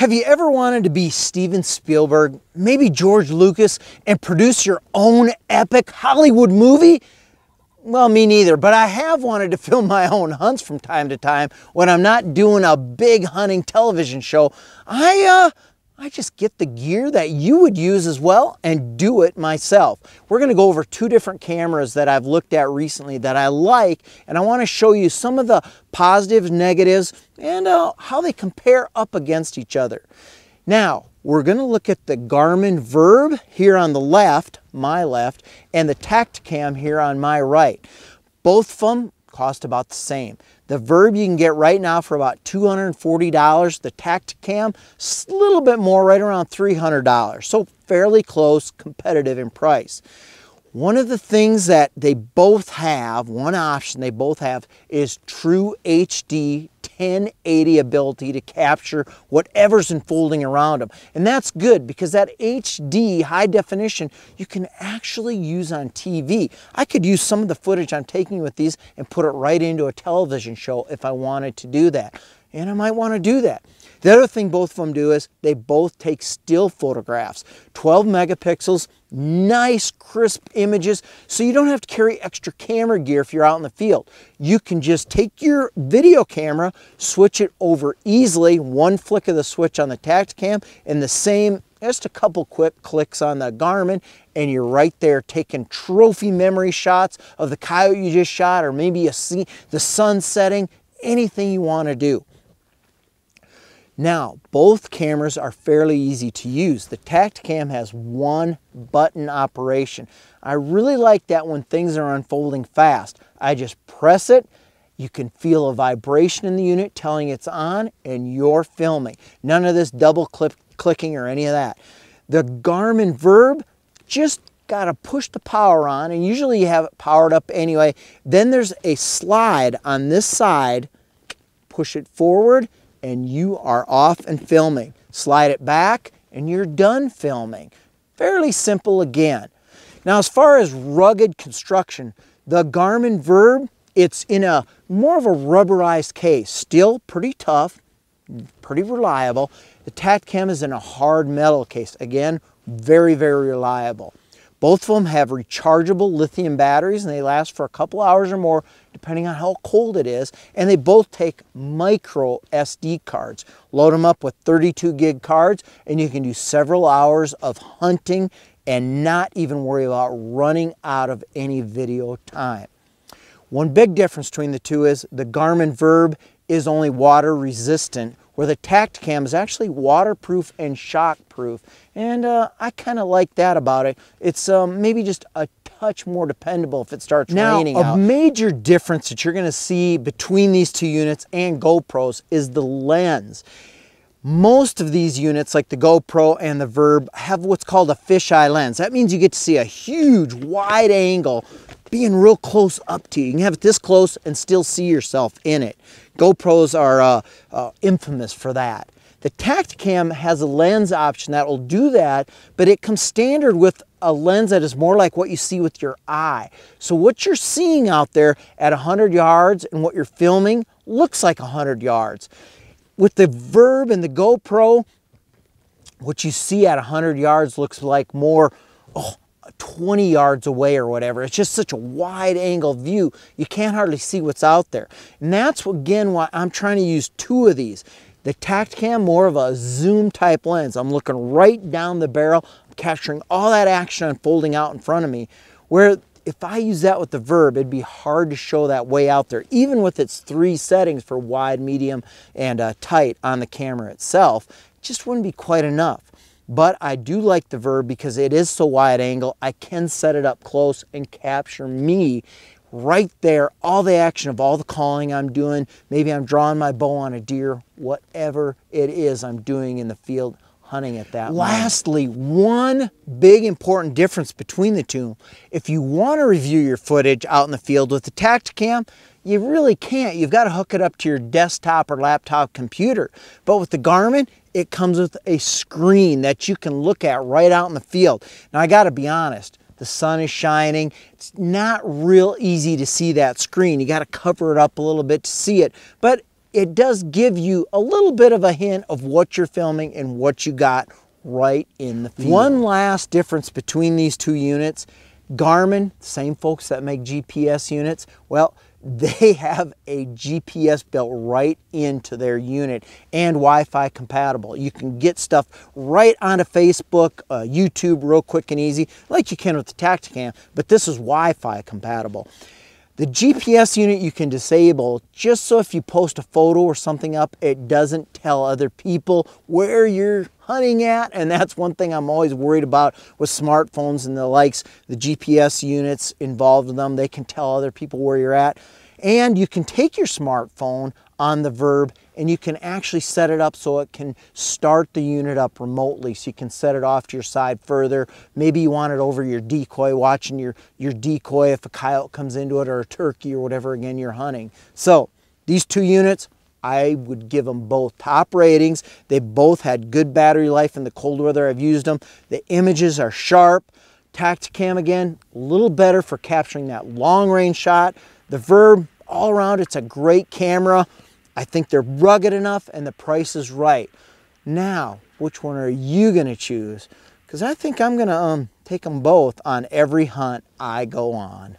Have you ever wanted to be Steven Spielberg, maybe George Lucas, and produce your own epic Hollywood movie? Well, me neither, but I have wanted to film my own hunts from time to time when I'm not doing a big hunting television show. I just get the gear that you would use as well and do it myself. We're going to go over two different cameras that I've looked at recently that I like, and I want to show you some of the positives, negatives, and how they compare up against each other. Now, we're going to look at the Garmin Virb here on the left, my left, and the Tactacam here on my right. Both of them cost about the same. The Virb you can get right now for about $240. The Tactacam, a little bit more, right around $300. So fairly close, competitive in price. One of the things that they both have, one option they both have, is true HD 1080 ability to capture whatever's unfolding around them. And that's good because that HD high definition you can actually use on TV. I could use some of the footage I'm taking with these and put it right into a television show if I wanted to do that. And I might want to do that. The other thing both of them do is they both take still photographs. 12 megapixels, nice crisp images, so you don't have to carry extra camera gear if you're out in the field. You can just take your video camera, switch it over easily, one flick of the switch on the Tactacam, and the same, just a couple quick clicks on the Garmin, and you're right there taking trophy memory shots of the coyote you just shot, or maybe the sun setting, anything you want to do. Now, both cameras are fairly easy to use. The Tactacam has one button operation. I really like that when things are unfolding fast. I just press it, you can feel a vibration in the unit telling it's on, and you're filming. None of this double clicking or any of that. The Garmin Virb, just got to push the power on, and usually you have it powered up anyway. Then there's a slide on this side, push it forward, and you are off and filming. Slide it back and you're done filming. Fairly simple again. Now, as far as rugged construction, the Garmin Virb, it's in a more of a rubberized case. Still pretty tough, pretty reliable. The Tactacam is in a hard metal case. Again, very, very reliable. Both of them have rechargeable lithium batteries and they last for a couple hours or more depending on how cold it is. And they both take micro SD cards. Load them up with 32 gig cards and you can do several hours of hunting and not even worry about running out of any video time. One big difference between the two is the Garmin Virb is only water resistant, where the Tactacam is actually waterproof and shockproof. And I kind of like that about it. It's maybe just a touch more dependable if it starts raining out. A major difference that you're going to see between these two units and GoPros is the lens. Most of these units, like the GoPro and the Virb, have what's called a fisheye lens. That means you get to see a huge wide angle being real close up to you. You can have it this close and still see yourself in it. GoPros are infamous for that. The Tactacam has a lens option that will do that, but it comes standard with a lens that is more like what you see with your eye. So what you're seeing out there at 100 yards and what you're filming looks like 100 yards. With the Virb and the GoPro, what you see at 100 yards looks like more 20 yards away or whatever. It's just such a wide angle view. You can't hardly see what's out there. And that's, again, why I'm trying to use two of these. The Tactacam, more of a zoom type lens. I'm looking right down the barrel, capturing all that action unfolding out in front of me. Where if I use that with the Virb, it'd be hard to show that way out there, even with its 3 settings for wide, medium, and tight on the camera itself. It just wouldn't be quite enough. But I do like the Virb because it is so wide angle. I can set it up close and capture me right there, all the action of all the calling I'm doing. Maybe I'm drawing my bow on a deer, whatever it is I'm doing in the field, hunting at that moment. Lastly, one big important difference between the two. If you want to review your footage out in the field with the Tactacam, you really can't. You've got to hook it up to your desktop or laptop computer. But with the Garmin, it comes with a screen that you can look at right out in the field. Now, I got to be honest, the sun is shining. It's not real easy to see that screen. You got to cover it up a little bit to see it. But it does give you a little bit of a hint of what you're filming and what you got right in the field. One last difference between these two units, Garmin, same folks that make GPS units, well, they have a GPS built right into their unit and Wi-Fi compatible. You can get stuff right onto Facebook, YouTube real quick and easy, like you can with the Tactacam, but this is Wi-Fi compatible. The GPS unit you can disable just so if you post a photo or something up, it doesn't tell other people where you're hunting at, and that's one thing I'm always worried about with smartphones and the likes. The GPS units involved in them, they can tell other people where you're at. And you can take your smartphone on the Virb and you can actually set it up so it can start the unit up remotely. So you can set it off to your side further. Maybe you want it over your decoy, watching your decoy if a coyote comes into it or a turkey or whatever, again, you're hunting. So these two units, I would give them both top ratings. They both had good battery life in the cold weather I've used them. The images are sharp. Tactacam, again, a little better for capturing that long range shot. The Virb, all around, it's a great camera. I think they're rugged enough and the price is right. Now, which one are you gonna choose? Because I think I'm gonna take them both on every hunt I go on.